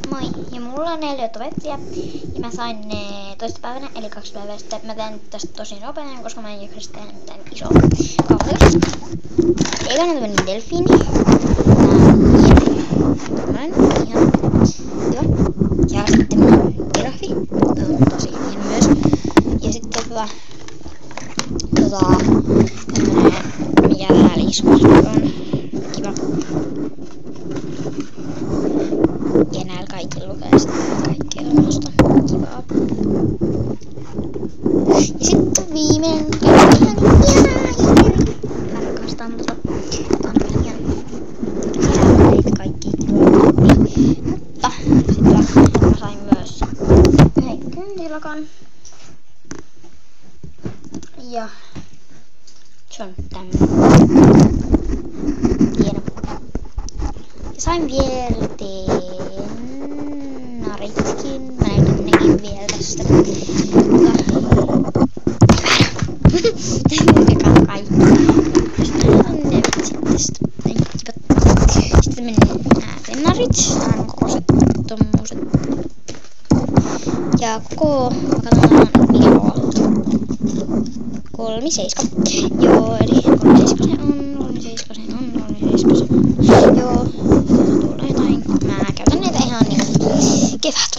Moi, ja mulla on 4 tovettia, ja mä sain ne toistapäivänä, eli 2 päivää sitten. Mä teen tästä tosi nopeasti, koska mä en jaksa tehdä mitään isoa kaavallista. Eikä on tämmönen delfiini. Tämmönen ihan hyvä. Ja sitten mun giraffi. Tää on tosi hieno myös. Ja sitten mikä tää liiskus on kiva. Ja näillä kaikilla lukee sitten kaikkea tämmöstä kivaa. Ja sitten viimeinen ihan mä rakastan tota. Tää on ihan näitä kaikki kivaa. Mutta sitten mä sain myös yhden kynsilakan. Ja se on tämmönen. Hieno. Ja sain vielä naritkin. Mä näytän nekin vielä tästä. Joka kaikki. Sitten mennään tennarit. Tää on kokoiset tommoset. Ja katsotaan mikä on 3,7. Joo, eli 3,7 on. Joo, tuolla jotain. Mä käytän näitä ihan niinku kevät.